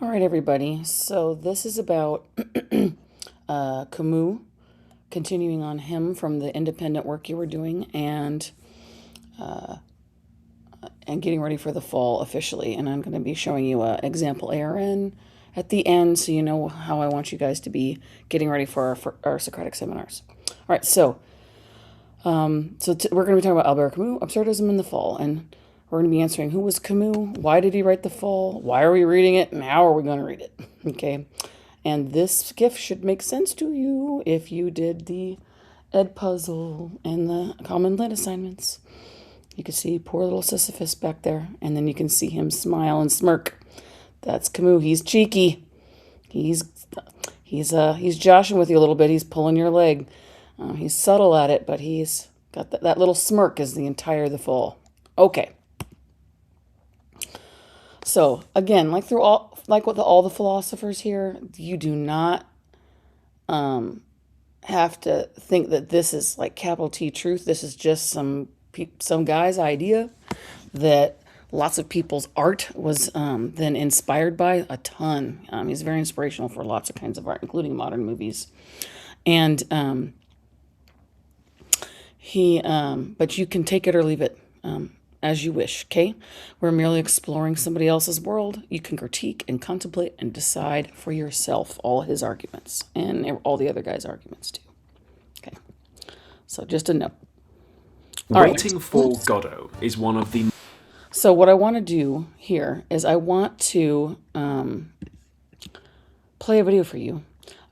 All right, everybody. So this is about Camus, continuing on him from the independent work you were doing, and getting ready for the fall officially. And I'm going to be showing you an example ARN at the end, so you know how I want you guys to be getting ready for our Socratic seminars. All right, so we're going to be talking about Albert Camus, absurdism in the fall, and we're going to be answering who was Camus, why did he write The Fall, why are we reading it, and how are we going to read it, okay? And this gift should make sense to you if you did the Ed puzzle and the common lit assignments. You can see poor little Sisyphus back there, and then you can see him smile and smirk. That's Camus. He's cheeky. He's joshing with you a little bit. He's pulling your leg. He's subtle at it, but he's got that little smirk is the entire The Fall. Okay. So again, like with all the philosophers here, you do not have to think that this is like capital T truth. This is just some guy's idea that lots of people's art was then inspired by a ton. He's very inspirational for lots of kinds of art, including modern movies. And but you can take it or leave it as you wish, okay? We're merely exploring somebody else's world. You can critique and contemplate and decide for yourself all his arguments and all the other guys' arguments too. Okay, so just a note. Waiting for Godot is one of the... So what I want to do here is I want to play a video for you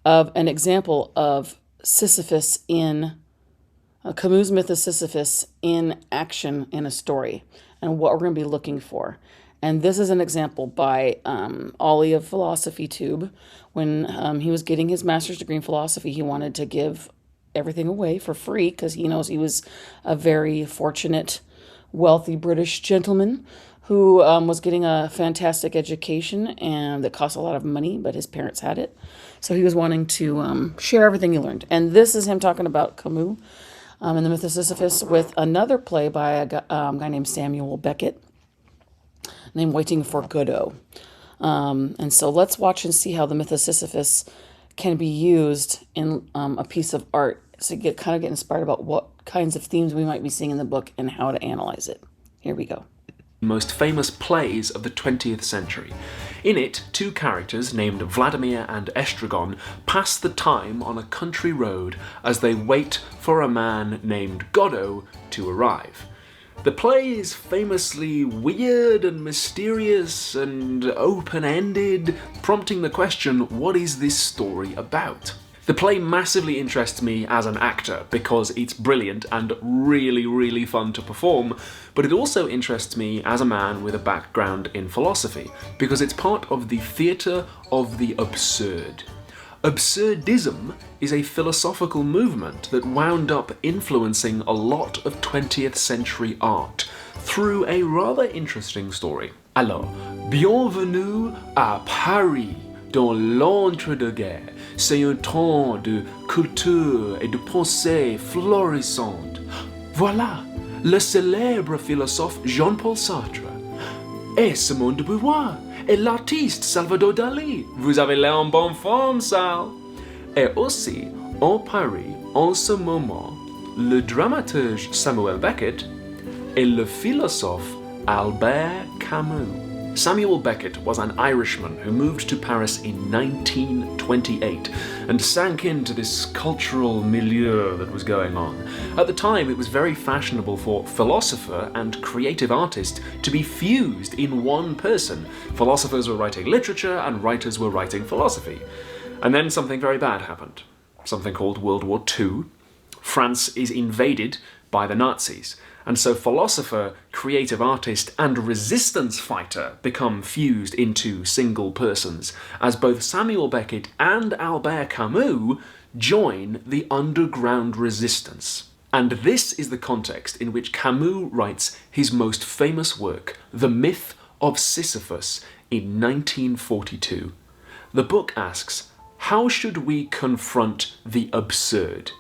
of an example of Sisyphus in Camus' myth of Sisyphus in action in a story, and what we're going to be looking for. And this is an example by Ollie of Philosophy Tube. When he was getting his master's degree in philosophy, he wanted to give everything away for free because he knows he was a very fortunate, wealthy British gentleman who was getting a fantastic education and that cost a lot of money, but his parents had it. So he was wanting to share everything he learned. And this is him talking about Camus in the myth of Sisyphus with another play by a guy named Samuel Beckett named Waiting for Godot. And so let's watch and see how the myth of Sisyphus can be used in a piece of art to get inspired about what kinds of themes we might be seeing in the book and how to analyze it. Here we go. Most famous plays of the 20th century. In it, two characters named Vladimir and Estragon pass the time on a country road as they wait for a man named Godot to arrive. The play is famously weird and mysterious and open-ended, prompting the question, what is this story about? The play massively interests me as an actor because it's brilliant and really, really fun to perform, but it also interests me as a man with a background in philosophy because it's part of the theatre of the absurd. Absurdism is a philosophical movement that wound up influencing a lot of 20th century art through a rather interesting story. Alors, bienvenue à Paris, dans l'entre-deux-guerres. C'est un temps de culture et de pensée florissante. Voilà, le célèbre philosophe Jean-Paul Sartre et Simone de Beauvoir et l'artiste Salvador Dali. Vous avez l'air en bonne forme, Sal. Et aussi, en Paris, en ce moment, le dramaturge Samuel Beckett et le philosophe Albert Camus. Samuel Beckett was an Irishman who moved to Paris in 1928 and sank into this cultural milieu that was going on. At the time, it was very fashionable for philosopher and creative artist to be fused in one person. Philosophers were writing literature and writers were writing philosophy. And then something very bad happened. Something called World War II. France is invaded by the Nazis. And so philosopher, creative artist, and resistance fighter become fused into single persons, as both Samuel Beckett and Albert Camus join the underground resistance. And this is the context in which Camus writes his most famous work, The Myth of Sisyphus, in 1942. The book asks, how should we confront the absurd?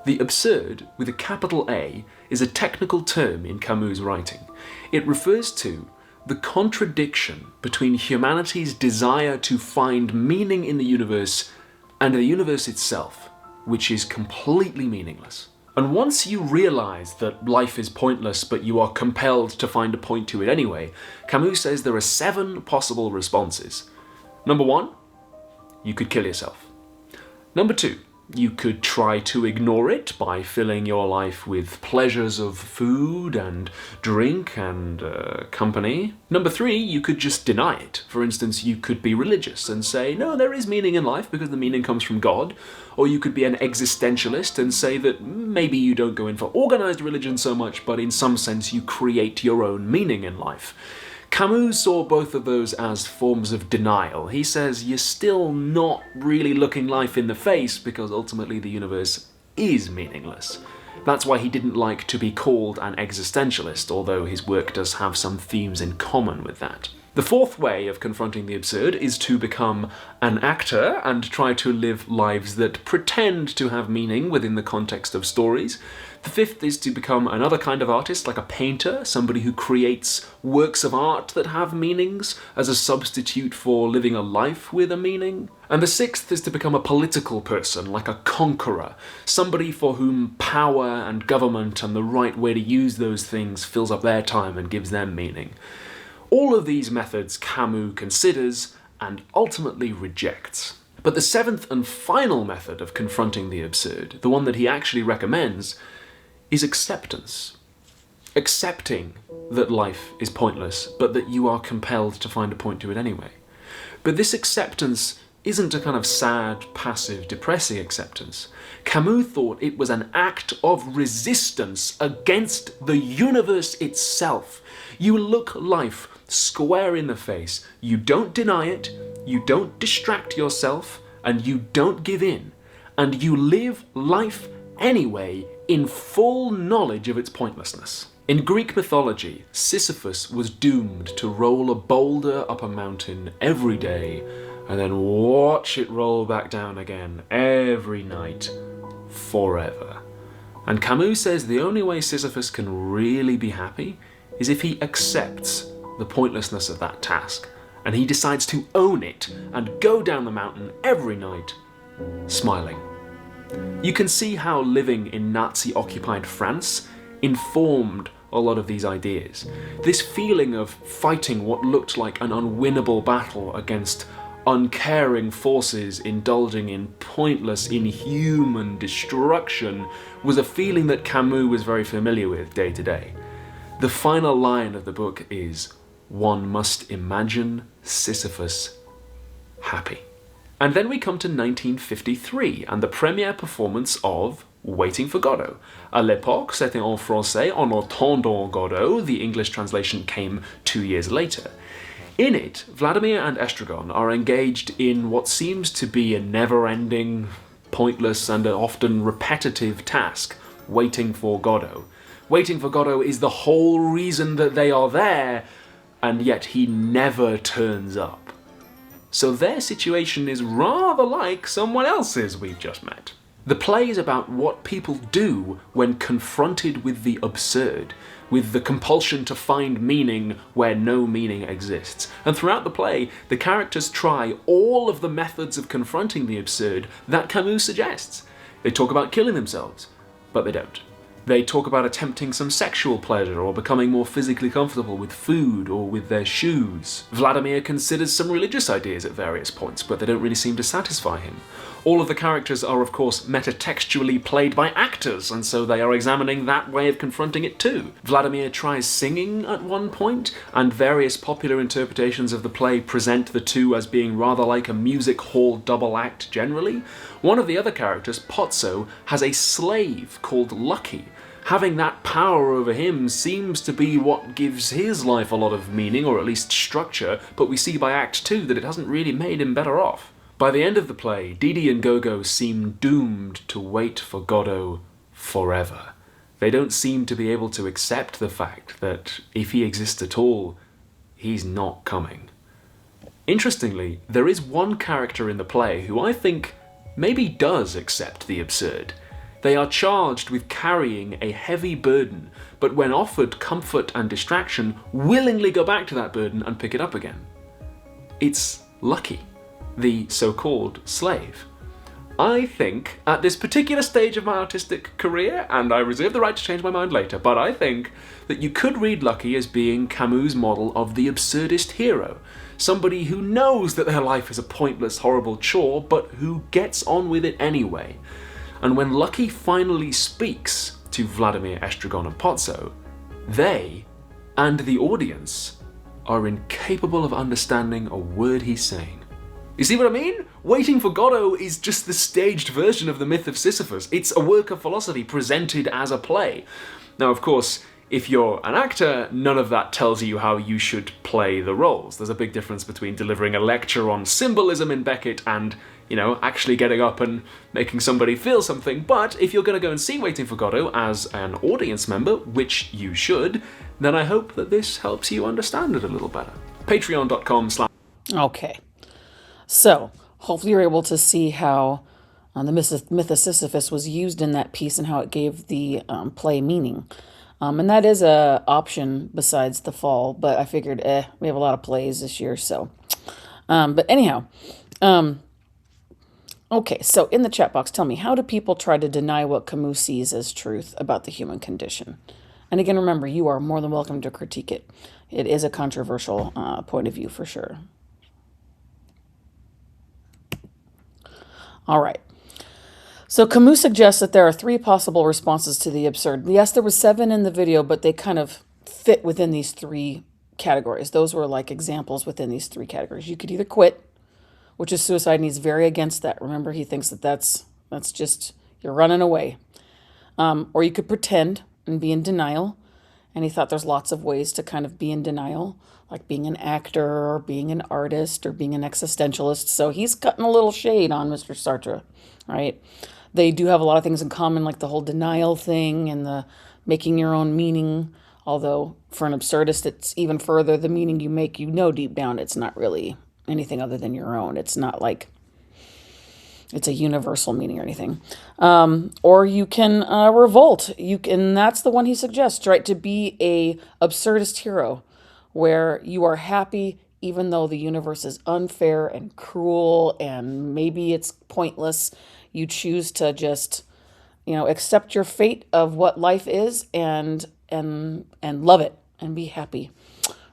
The absurd, with a capital A, is a technical term in Camus' writing. It refers to the contradiction between humanity's desire to find meaning in the universe and the universe itself, which is completely meaningless. And once you realize that life is pointless, but you are compelled to find a point to it anyway, Camus says there are 7 possible responses. Number 1, you could kill yourself. Number 2, you could try to ignore it by filling your life with pleasures of food and drink and company. Number 3, you could just deny it. For instance, you could be religious and say, no, there is meaning in life because the meaning comes from God. Or you could be an existentialist and say that maybe you don't go in for organized religion so much, but in some sense you create your own meaning in life. Camus saw both of those as forms of denial. He says you're still not really looking life in the face because ultimately the universe is meaningless. That's why he didn't like to be called an existentialist, although his work does have some themes in common with that. The 4th way of confronting the absurd is to become an actor and try to live lives that pretend to have meaning within the context of stories. The 5th is to become another kind of artist, like a painter, somebody who creates works of art that have meanings as a substitute for living a life with a meaning. And the 6th is to become a political person, like a conqueror, somebody for whom power and government and the right way to use those things fills up their time and gives them meaning. All of these methods Camus considers and ultimately rejects. But the 7th and final method of confronting the absurd, the one that he actually recommends, is acceptance. Accepting that life is pointless, but that you are compelled to find a point to it anyway. But this acceptance isn't a kind of sad, passive, depressing acceptance. Camus thought it was an act of resistance against the universe itself. You look life square in the face. You don't deny it, you don't distract yourself, and you don't give in. And you live life anyway in full knowledge of its pointlessness. In Greek mythology, Sisyphus was doomed to roll a boulder up a mountain every day and then watch it roll back down again every night forever. And Camus says the only way Sisyphus can really be happy is if he accepts the pointlessness of that task, and he decides to own it and go down the mountain every night, smiling. You can see how living in Nazi-occupied France informed a lot of these ideas. This feeling of fighting what looked like an unwinnable battle against uncaring forces indulging in pointless, inhuman destruction was a feeling that Camus was very familiar with day to day. The final line of the book is, "One must imagine Sisyphus happy." And then we come to 1953 and the premiere performance of Waiting for Godot. À l'époque, c'était en français, En attendant Godot. The English translation came 2 years later. In it, Vladimir and Estragon are engaged in what seems to be a never-ending, pointless, and often repetitive task, waiting for Godot. Waiting for Godot is the whole reason that they are there, and yet he never turns up. So their situation is rather like someone else's we've just met. The play is about what people do when confronted with the absurd, with the compulsion to find meaning where no meaning exists. And throughout the play, the characters try all of the methods of confronting the absurd that Camus suggests. They talk about killing themselves, but they don't. They talk about attempting some sexual pleasure or becoming more physically comfortable with food or with their shoes. Vladimir considers some religious ideas at various points, but they don't really seem to satisfy him. All of the characters are, of course, metatextually played by actors, and so they are examining that way of confronting it too. Vladimir tries singing at one point, and various popular interpretations of the play present the two as being rather like a music hall double act generally. One of the other characters, Pozzo, has a slave called Lucky. Having that power over him seems to be what gives his life a lot of meaning, or at least structure, but we see by Act 2 that it hasn't really made him better off. By the end of the play, Didi and Gogo seem doomed to wait for Godot forever. They don't seem to be able to accept the fact that if he exists at all, he's not coming. Interestingly, there is one character in the play who I think maybe does accept the absurd. They are charged with carrying a heavy burden, but when offered comfort and distraction, willingly go back to that burden and pick it up again. It's Lucky, the so-called slave. I think, at this particular stage of my artistic career, and I reserve the right to change my mind later, but I think that you could read Lucky as being Camus' model of the absurdist hero. Somebody who knows that their life is a pointless, horrible chore, but who gets on with it anyway. And when Lucky finally speaks to Vladimir, Estragon and Pozzo, they, and the audience, are incapable of understanding a word he's saying. You see what I mean? Waiting for Godot is just the staged version of the myth of Sisyphus. It's a work of philosophy presented as a play. Now, of course, if you're an actor, none of that tells you how you should play the roles. There's a big difference between delivering a lecture on symbolism in Beckett and, actually getting up and making somebody feel something. But if you're going to go and see Waiting for Godot as an audience member, which you should, then I hope that this helps you understand it a little better. Patreon.com/. Okay. So, hopefully you're able to see how the myth of Sisyphus was used in that piece and how it gave the play meaning. And that is a option besides the Fall, but I figured, we have a lot of plays this year, so. But anyhow, okay, so in the chat box, tell me, how do people try to deny what Camus sees as truth about the human condition? And again, remember, you are more than welcome to critique it. It is a controversial point of view for sure. All right. So Camus suggests that there are 3 possible responses to the absurd. Yes, there were 7 in the video, but they kind of fit within these 3 categories. Those were like examples within these 3 categories. You could either quit, which is suicide, and he's very against that. Remember, he thinks that that's just, you're running away. Or you could pretend and be in denial. And he thought there's lots of ways to kind of be in denial, like being an actor or being an artist or being an existentialist. So he's cutting a little shade on Mr. Sartre, right? They do have a lot of things in common, like the whole denial thing and the making your own meaning. Although for an absurdist, it's even further. The meaning you make, deep down, it's not really anything other than your own. It's not like it's a universal meaning or anything. Or you can revolt. That's the one he suggests, right? To be a absurdist hero, where you are happy even though the universe is unfair and cruel and maybe it's pointless. You choose to just, accept your fate of what life is and love it and be happy,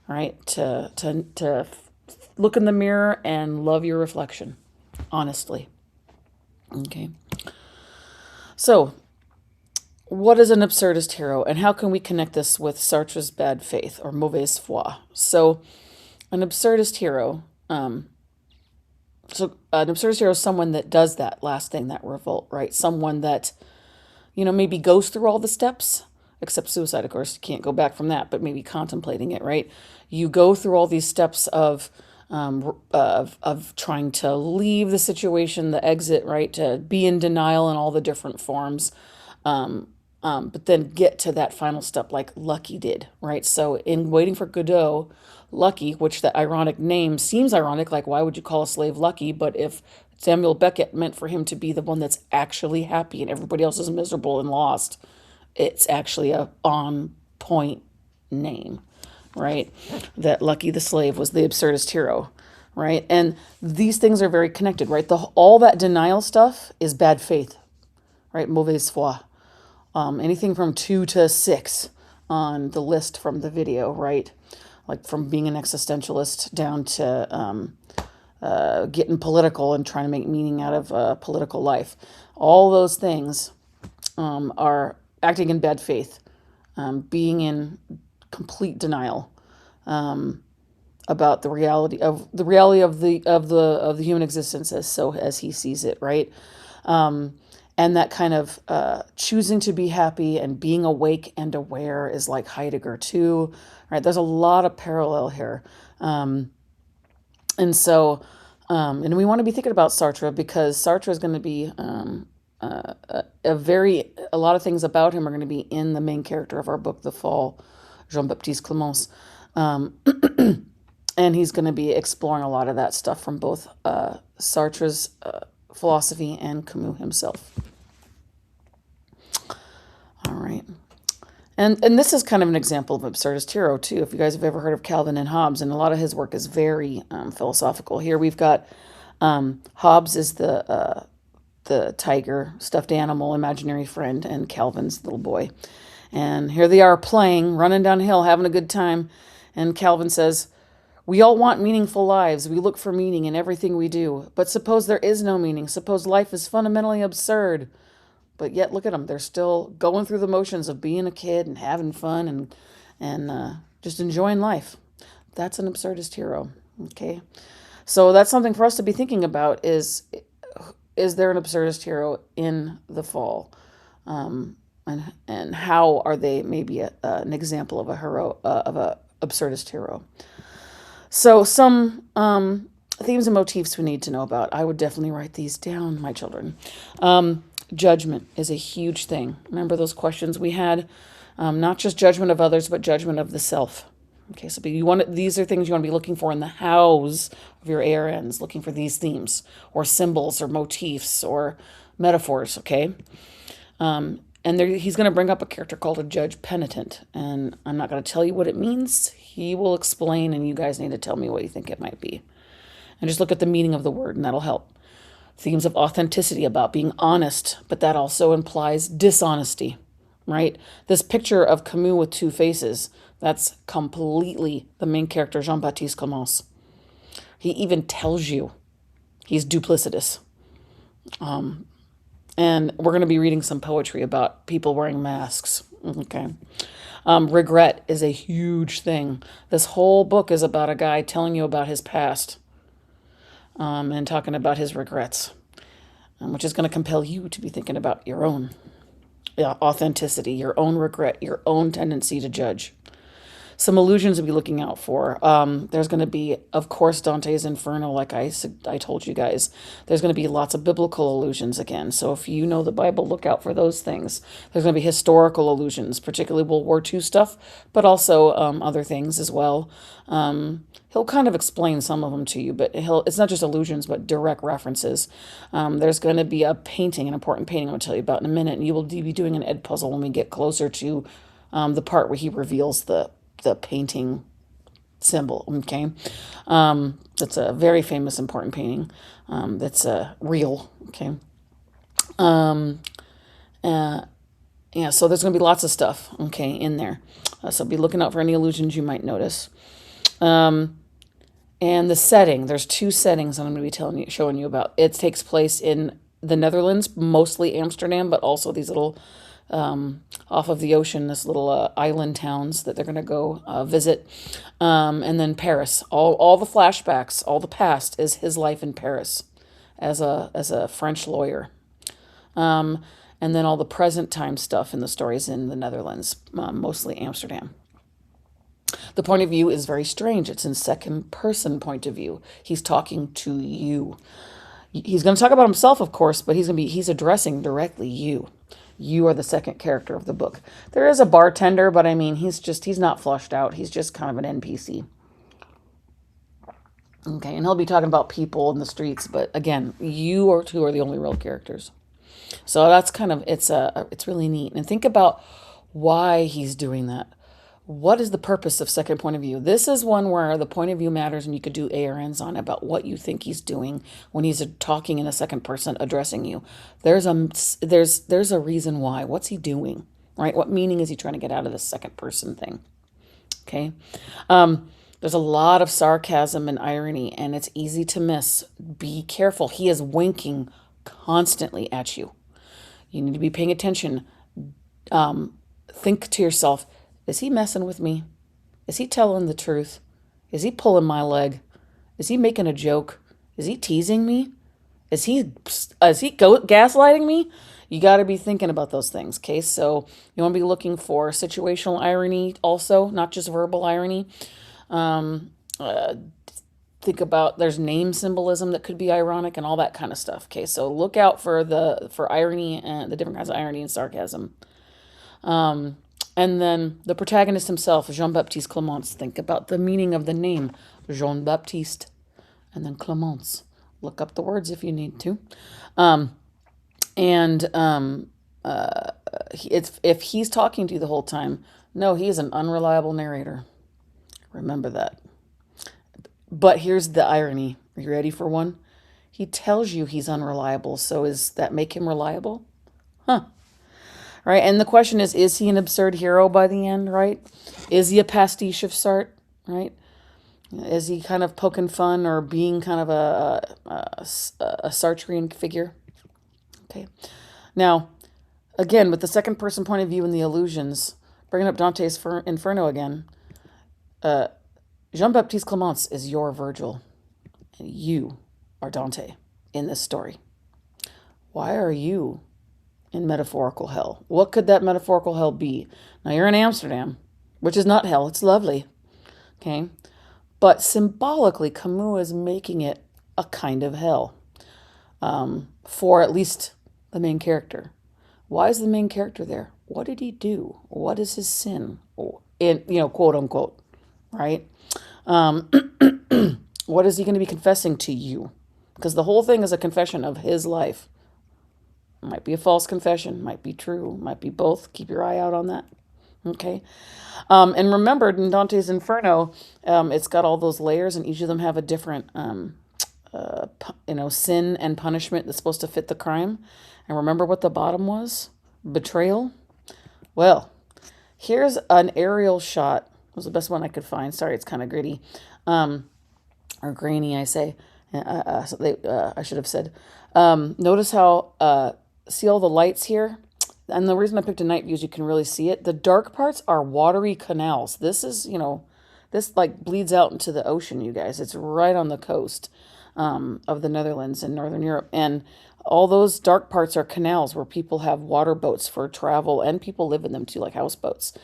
right? To look in the mirror and love your reflection, honestly. Okay. So, what is an absurdist hero, and how can we connect this with Sartre's bad faith or mauvaise foi? So, an absurdist hero, is someone that does that last thing, that revolt, right? Someone that, maybe goes through all the steps, except suicide, of course, you can't go back from that, but maybe contemplating it, right? You go through all these steps of trying to leave the situation, the exit, right? To be in denial in all the different forms. But then get to that final step like Lucky did, right? So in Waiting for Godot, Lucky, which the ironic name seems ironic, like why would you call a slave Lucky? But if Samuel Beckett meant for him to be the one that's actually happy and everybody else is miserable and lost, it's actually a on-point name, right? That Lucky the slave was the absurdist hero, right? And these things are very connected, right? All that denial stuff is bad faith, right? Mauvaise foi. Anything from 2 to 6 on the list from the video, right? Like from being an existentialist down to getting political and trying to make meaning out of political life. All those things are acting in bad faith, being in complete denial about the reality of the human existence as he sees it, right? And that kind of choosing to be happy and being awake and aware is like Heidegger too, right? There's a lot of parallel here. And we want to be thinking about Sartre because Sartre is going to be a lot of things about him are going to be in the main character of our book, The Fall, Jean-Baptiste Clémence. And he's going to be exploring a lot of that stuff from both Sartre's philosophy and Camus himself. right. And this is kind of an example of absurdist hero too. If you guys have ever heard of Calvin and Hobbes, and a lot of his work is very philosophical. Here we've got Hobbes is the tiger, stuffed animal, imaginary friend, and Calvin's little boy. And here they are playing, running downhill, having a good time. And Calvin says, "We all want meaningful lives. We look for meaning in everything we do. But suppose there is no meaning. Suppose life is fundamentally absurd. But yet, look at them. They're still going through the motions of being a kid and having fun and just enjoying life. That's an absurdist hero. Okay, so that's something for us to be thinking about: is there an absurdist hero in the fall, and how are they maybe an example of a hero of a absurdist hero? So some themes and motifs we need to know about. I would definitely write these down, my children. Judgment is a huge thing. Remember those questions we had? Not just judgment of others, but judgment of the self. Okay, so these are things you want to be looking for in the hows of your ARNs, looking for these themes or symbols or motifs or metaphors, okay? He's going to bring up a character called a judge penitent, and I'm not going to tell you what it means. He will explain, and you guys need to tell me what you think it might be. And just look at the meaning of the word, and that'll help. Themes of authenticity, about being honest, but that also implies dishonesty, right? This picture of Camus with two faces, that's completely the main character, Jean-Baptiste Clémence. He even tells you he's duplicitous. And we're going to be reading some poetry about people wearing masks, okay? Regret is a huge thing. This whole book is about a guy telling you about his past. And talking about his regrets, which is going to compel you to be thinking about your own authenticity, your own regret, your own tendency to judge. Some allusions to be looking out for. There's going to be, of course, Dante's Inferno, like I told you guys. There's going to be lots of biblical allusions again. So if you know the Bible, look out for those things. There's going to be historical allusions, particularly World War II stuff, but also other things as well. He'll kind of explain some of them to you, but it's not just allusions, but direct references. There's going to be a painting, an important painting I'll tell you about in a minute, and you will be doing an Ed puzzle when we get closer to the part where he reveals the painting symbol, okay? That's a very famous, important painting that's real, okay? Yeah, so there's going to be lots of stuff, okay, in there. So be looking out for any allusions you might notice. And the setting, there's two settings I'm going to be showing you about. It takes place in the Netherlands, mostly Amsterdam, but also these little off of the ocean, this little island towns that they're going to go visit. And then Paris. All the flashbacks, all the past is his life in Paris as a French lawyer. And then all the present time stuff in the stories in the Netherlands, mostly Amsterdam. The point of view is very strange. It's in second person point of view. He's talking to you. He's going to talk about himself, of course, but he's addressing directly you. You are the second character of the book. There is a bartender, but I mean, he's not flushed out. He's just kind of an NPC. Okay, and he'll be talking about people in the streets, but again, you or two are the only real characters. So that's kind of, it's really neat. And think about why he's doing that. What is the purpose of second point of view? This is one where the point of view matters, and you could do ARNs on about what you think he's doing when he's talking in a second person addressing you. There's a reason why. What's he doing, right? What meaning is he trying to get out of this second person thing? Okay. There's a lot of sarcasm and irony, and it's easy to miss. Be careful. He is winking constantly at you. You need to be paying attention. Think to yourself, is he messing with me? Is he telling the truth? Is he pulling my leg? Is he making a joke? Is he teasing me? Is he gaslighting me? You got to be thinking about those things, okay? So you want to be looking for situational irony also, not just verbal irony. Think about, there's name symbolism that could be ironic and all that kind of stuff, okay? So look out for irony and the different kinds of irony and sarcasm. And then the protagonist himself, Jean-Baptiste Clémence. Think about the meaning of the name, Jean-Baptiste, and then Clémence. Look up the words if you need to. if he's talking to you the whole time, no, he is an unreliable narrator. Remember that. But here's the irony. Are you ready for one? He tells you he's unreliable, so does that make him reliable? Huh. Right? And the question is he an absurd hero by the end, right? Is he a pastiche of Sartre, right? Is he kind of poking fun or being kind of a Sartrean figure? Okay. Now, again, with the second person point of view and the illusions, bringing up Dante's Inferno again, Jean-Baptiste Clément is your Virgil, and you are Dante in this story. Why are you in metaphorical hell? What could that metaphorical hell be? Now, you're in Amsterdam, which is not hell. It's lovely, okay? But symbolically, Camus is making it a kind of hell for at least the main character. Why is the main character there? What did he do? What is his sin? In, quote unquote, right? What is he going to be confessing to you? Because the whole thing is a confession of his life. Might be a false confession, might be true, might be both. Keep your eye out on that. Okay. And remember, in Dante's Inferno, it's got all those layers, and each of them have a different, sin and punishment that's supposed to fit the crime. And remember what the bottom was? Betrayal. Well, here's an aerial shot. It was the best one I could find. Sorry, it's kind of gritty, or grainy, I say. I should have said. Notice how, see all the lights here? And the reason I picked a night view is you can really see it. The dark parts are watery canals. This is, this like bleeds out into the ocean, you guys. It's right on the coast of the Netherlands and Northern Europe. And all those dark parts are canals where people have water boats for travel, and people live in them too, like houseboats.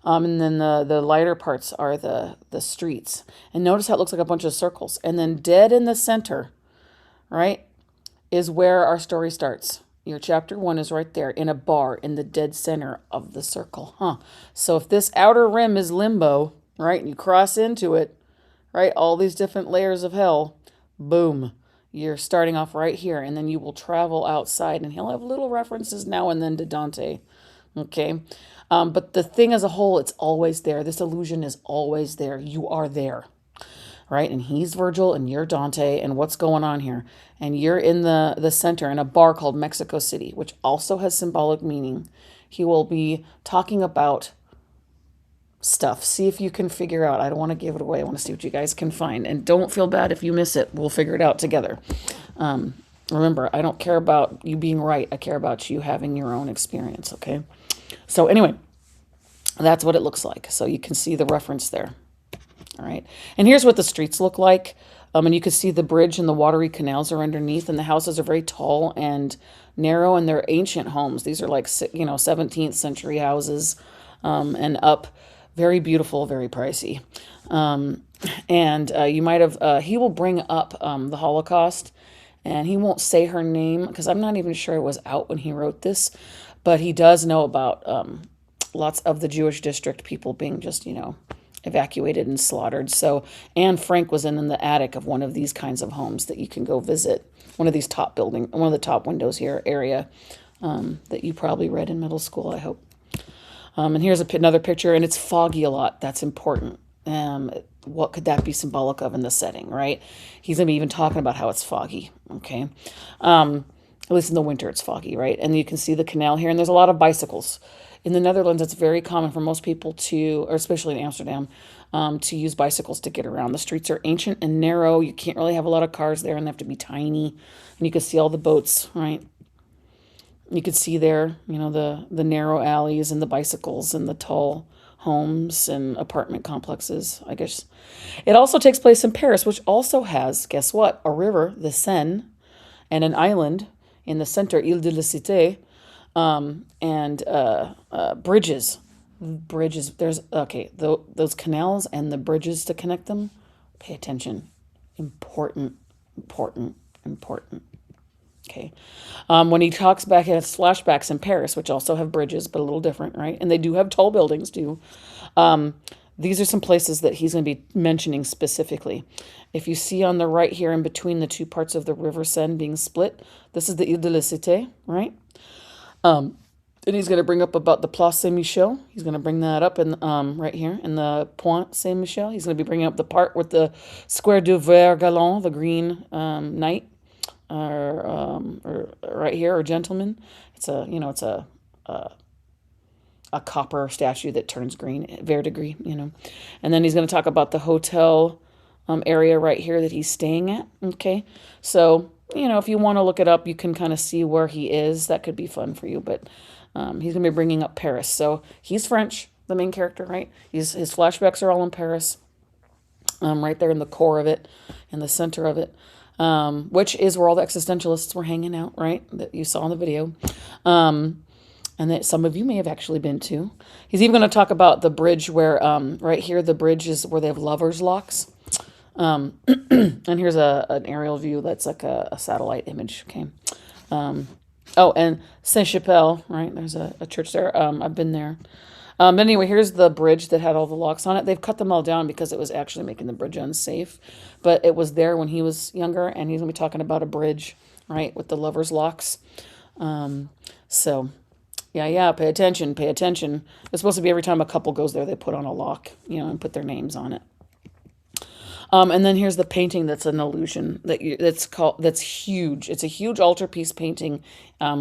And then the lighter parts are the streets. And notice how it looks like a bunch of circles. And then dead in the center, right, is where our story starts. Your chapter 1 is right there in a bar in the dead center of the circle. So if this outer rim is limbo, right, and you cross into it, right, all these different layers of hell, boom, you're starting off right here, and then you will travel outside, and he'll have little references now and then to Dante. Okay. But the thing as a whole, it's always there. This illusion is always there. You are there. Right? And he's Virgil and you're Dante, and what's going on here? And you're in the center in a bar called Mexico City, which also has symbolic meaning. He will be talking about stuff. See if you can figure out. I don't want to give it away. I want to see what you guys can find. And don't feel bad if you miss it. We'll figure it out together. Remember, I don't care about you being right. I care about you having your own experience, okay? So anyway, that's what it looks like. So you can see the reference there. All right. And here's what the streets look like. And you can see the bridge and the watery canals are underneath, and the houses are very tall and narrow, and they're ancient homes. These are like, 17th century houses, and up. Very beautiful, very pricey. And you might have, he will bring up the Holocaust, and he won't say her name because I'm not even sure it was out when he wrote this, but he does know about lots of the Jewish district people being just, evacuated and slaughtered. So Anne Frank was in the attic of one of these kinds of homes that you can go visit. One of these top one of the top windows here area that you probably read in middle school, I hope. And here's another picture, and it's foggy a lot. That's important. What could that be symbolic of in the setting, right? He's going to be even talking about how it's foggy, okay? At least in the winter it's foggy, right? And you can see the canal here, and there's a lot of bicycles. In the Netherlands, it's very common for most people or especially in Amsterdam, to use bicycles to get around. The streets are ancient and narrow. You can't really have a lot of cars there, and they have to be tiny. And you can see all the boats, right? You could see there, the narrow alleys and the bicycles and the tall homes and apartment complexes, I guess. It also takes place in Paris, which also has, guess what, a river, the Seine, and an island in the center, Ile de la Cité, and bridges. There's, those canals and the bridges to connect them, pay attention. Important. Okay. When he talks back, he has flashbacks in Paris, which also have bridges, but a little different, right? And they do have tall buildings too. These are some places that he's going to be mentioning specifically. If you see on the right here in between the two parts of the River Seine being split, this is the Ile de la Cité, right? And he's going to bring up about the Place Saint-Michel. He's going to bring that up in right here in the Point Saint-Michel. He's going to be bringing up the part with the Square du Vert Galant, the green knight, or right here, or gentleman. It's a a copper statue that turns green, verdigris, And then he's going to talk about the hotel area right here that he's staying at. Okay, so if you want to look it up, you can kind of see where he is. That could be fun for you. But he's going to be bringing up Paris. So he's French, the main character, right? His flashbacks are all in Paris, right there in the core of it, in the center of it, which is where all the existentialists were hanging out, right? That you saw in the video. And that some of you may have actually been to. He's even going to talk about the bridge where, right here, the bridge is where they have lovers' locks. And here's an aerial view that's like a satellite image. Okay. Oh, and Saint-Chapelle, right? There's a church there. I've been there. But anyway, here's the bridge that had all the locks on it. They've cut them all down because it was actually making the bridge unsafe. But it was there when he was younger, and he's going to be talking about a bridge, right, with the lovers' locks. So... Yeah, pay attention. It's supposed to be every time a couple goes there, they put on a lock, and put their names on it. And then here's the painting that's an illusion that's huge. It's a huge altarpiece painting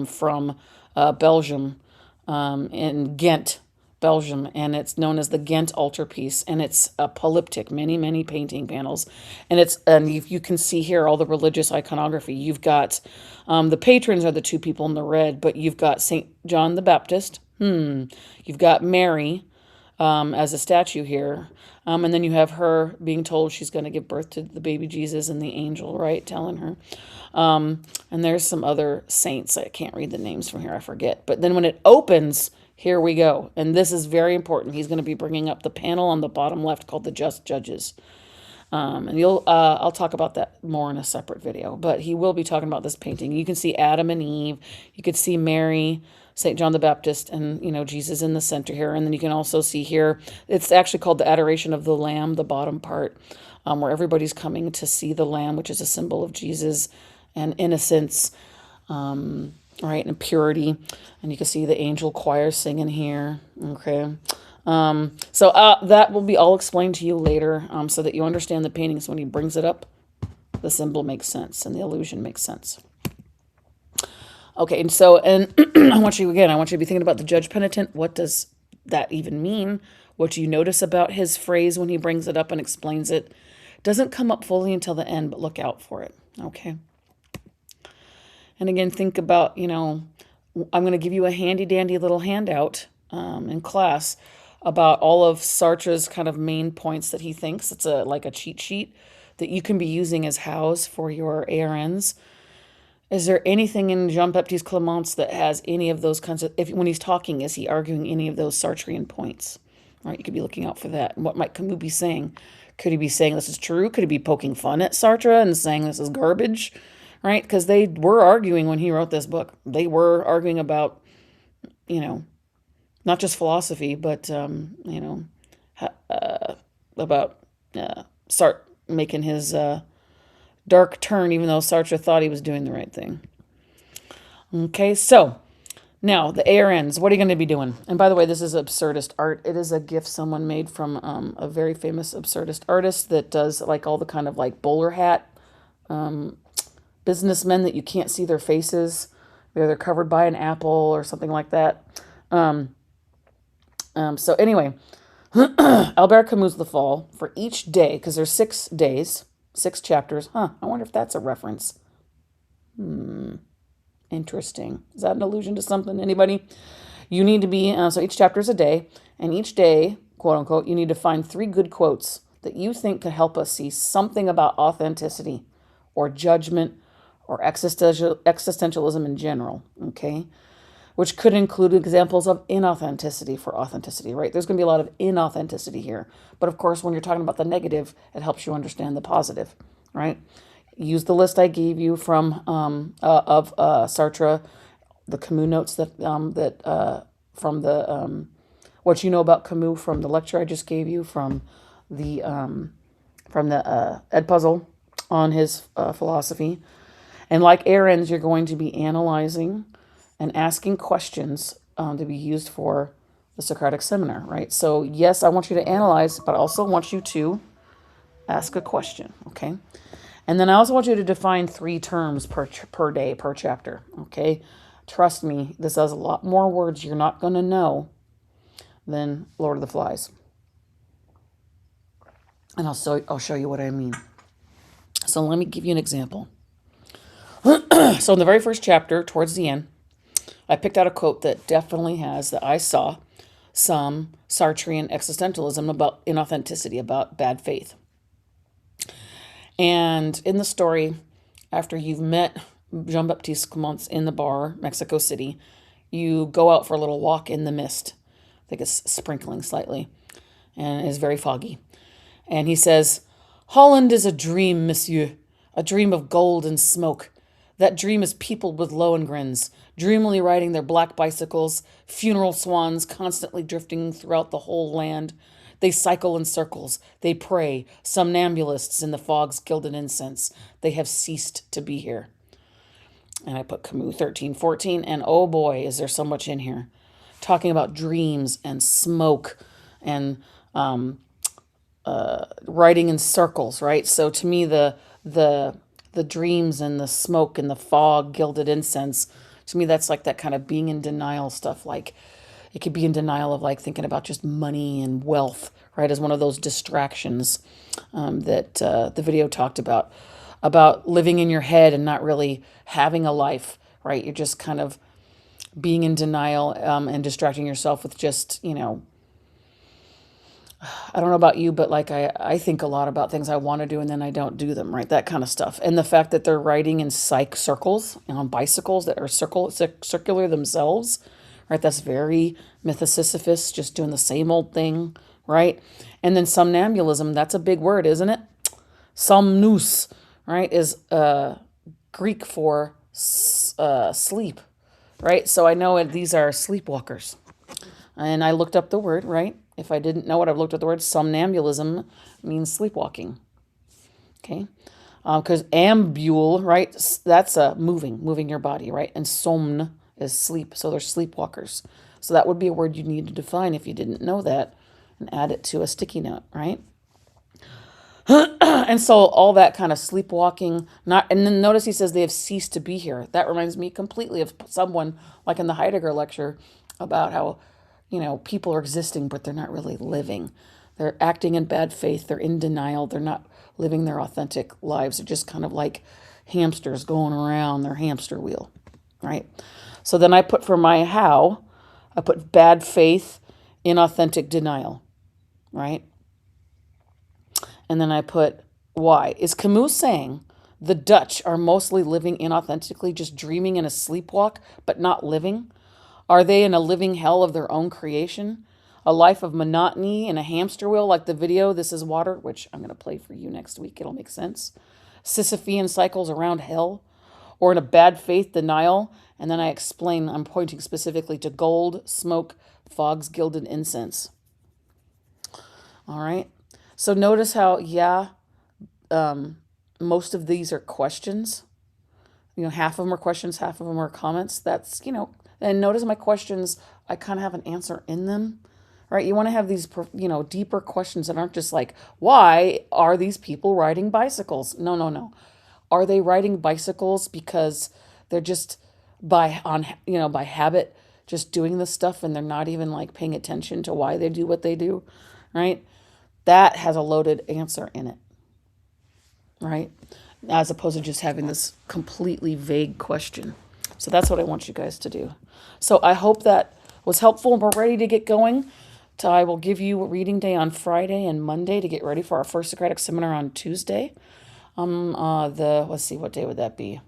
from Belgium, in Ghent, Belgium, and it's known as the Ghent altarpiece, and it's a polyptych, many painting panels, and you can see here all the religious iconography. You've got the patrons are the two people in the red, but you've got Saint John the Baptist. You've got Mary as a statue here, and then you have her being told she's going to give birth to the baby Jesus, and the angel, right, telling her. And there's some other saints. I can't read the names from here. I forget. But then when it opens, here we go. And this is very important. He's going to be bringing up the panel on the bottom left called the Just Judges. And I'll talk about that more in a separate video. But he will be talking about this painting. You can see Adam and Eve. You could see Mary, St. John the Baptist, and, Jesus in the center here. And then you can also see here, it's actually called the Adoration of the Lamb, the bottom part, where everybody's coming to see the Lamb, which is a symbol of Jesus and innocence, right, and purity. And you can see the angel choir singing here. Okay. So that will be all explained to you later, so that you understand the painting. So when he brings it up, the symbol makes sense and the illusion makes sense. Okay, and I want you to be thinking about the judge penitent. What does that even mean? What do you notice about his phrase when he brings it up and explains it? It doesn't come up fully until the end, but look out for it. Okay. And again, think about, I'm going to give you a handy-dandy little handout in class about all of Sartre's kind of main points that he thinks. It's like a cheat sheet that you can be using as hows for your ARNs. Is there anything in Jean-Baptiste Clément's that has any of those kinds of, when he's talking, is he arguing any of those Sartrean points? Right, you could be looking out for that. And what might Camus be saying? Could he be saying this is true? Could he be poking fun at Sartre and saying this is garbage? Right? Because they were arguing when he wrote this book. They were arguing about, not just philosophy, but, about Sartre making his dark turn, even though Sartre thought he was doing the right thing. Okay, so now the ARNs, what are you going to be doing? And by the way, this is absurdist art. It is a gift someone made from a very famous absurdist artist that does like all the kind of like bowler hat businessmen that you can't see their faces. They're covered by an apple or something like that. So anyway, Albert Camus' The Fall, for each day, because there's 6 days, 6 chapters. I wonder if that's a reference. Interesting. Is that an allusion to something? Anybody? You need to be, so each chapter is a day, and each day, quote unquote, you need to find 3 good quotes that you think could help us see something about authenticity or judgment or existentialism in general, okay? Which could include examples of inauthenticity for authenticity, right? There's going to be a lot of inauthenticity here. But of course, when you're talking about the negative, it helps you understand the positive, right? Use the list I gave you from of Sartre, the Camus notes from the what you know about Camus from the lecture I just gave you from the Ed Puzzle on his philosophy. And like Aaron's, you're going to be analyzing and asking questions to be used for the Socratic seminar, right? So yes, I want you to analyze, but I also want you to ask a question, okay? And then I also want you to define 3 terms per day, per chapter, okay? Trust me, this has a lot more words you're not going to know than Lord of the Flies. And I'll show you what I mean. So let me give you an example. So in the very first chapter, towards the end, I picked out a quote that definitely has, that I saw, some Sartrean existentialism about inauthenticity, about bad faith. And in the story, after you've met Jean-Baptiste Clemence in the bar, Mexico City, you go out for a little walk in the mist. I think it's sprinkling slightly, and it's very foggy. And he says, "Holland is a dream, monsieur, a dream of gold and smoke. That dream is peopled with Lohengrens, dreamily riding their black bicycles, funeral swans constantly drifting throughout the whole land. They cycle in circles. They pray, somnambulists in the fog's gilded incense. They have ceased to be here." And I put Camus 1314, and oh boy, is there so much in here. Talking about dreams and smoke and writing in circles, right? So to me, the dreams and the smoke and the fog, gilded incense, to me, that's like that kind of being in denial stuff. Like it could be in denial of like thinking about just money and wealth, right? As one of those distractions that the video talked about living in your head and not really having a life, right? You're just kind of being in denial and distracting yourself with just, I don't know about you, but like I think a lot about things I want to do and then I don't do them, right? That kind of stuff. And the fact that they're riding in circles on bicycles that are circular themselves, right? That's very Mythosisyphus, just doing the same old thing, right? And then somnambulism, that's a big word, isn't it? Somnus, right, is Greek for sleep, right? So I know these are sleepwalkers. And I looked up the word, right? If I didn't know it, I've looked at the word. Somnambulism means sleepwalking. Okay? Because ambule, right? That's moving your body, right? And somn is sleep. So they're sleepwalkers. So that would be a word you need to define if you didn't know that and add it to a sticky note, right? And so all that kind of sleepwalking, and then notice he says they have ceased to be here. That reminds me completely of someone like in the Heidegger lecture about how, people are existing, but they're not really living. They're acting in bad faith. They're in denial. They're not living their authentic lives. They're just kind of like hamsters going around their hamster wheel, right? So then I put for my how, I put bad faith, inauthentic denial, right? And then I put why. Is Camus saying the Dutch are mostly living inauthentically, just dreaming in a sleepwalk, but not living? Are they in a living hell of their own creation? A life of monotony in a hamster wheel like the video This Is Water, which I'm going to play for you next week. It'll make sense. Sisyphean cycles around hell? Or in a bad faith denial? And then I explain, I'm pointing specifically to gold, smoke, fog's gilded incense. All right. So notice how, most of these are questions. Half of them are questions, half of them are comments. That's, and notice my questions, I kind of have an answer in them, right? You want to have these, deeper questions that aren't just like, why are these people riding bicycles? No. Are they riding bicycles because they're just by habit, just doing this stuff and they're not even like paying attention to why they do what they do, right? That has a loaded answer in it, right? As opposed to just having this completely vague question. So that's what I want you guys to do. So I hope that was helpful. We're ready to get going. I will give you a reading day on Friday and Monday to get ready for our first Socratic seminar on Tuesday. Let's see, what day would that be?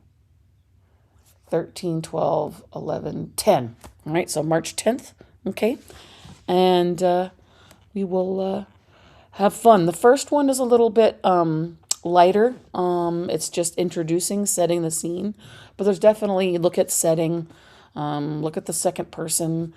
13, 12, 11, 10. All right, so March 10th, okay? And we will have fun. The first one is a little bit lighter. It's just introducing, setting the scene. But there's definitely, look at setting, look at the second person,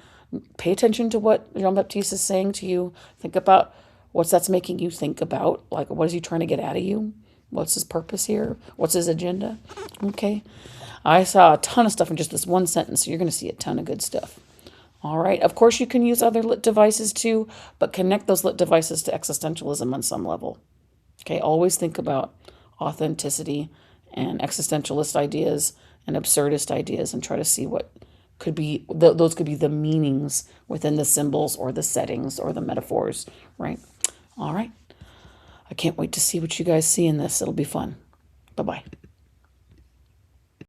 pay attention to what Jean-Baptiste is saying to you. Think about that's making you think about. Like, what is he trying to get out of you? What's his purpose here? What's his agenda? Okay. I saw a ton of stuff in just this one sentence, so you're going to see a ton of good stuff. All right. Of course, you can use other lit devices too, but connect those lit devices to existentialism on some level. Okay. Always think about authenticity and existentialist ideas and absurdist ideas and try to see what could be, those could be the meanings within the symbols or the settings or the metaphors, right? All right. I can't wait to see what you guys see in this. It'll be fun. Bye-bye.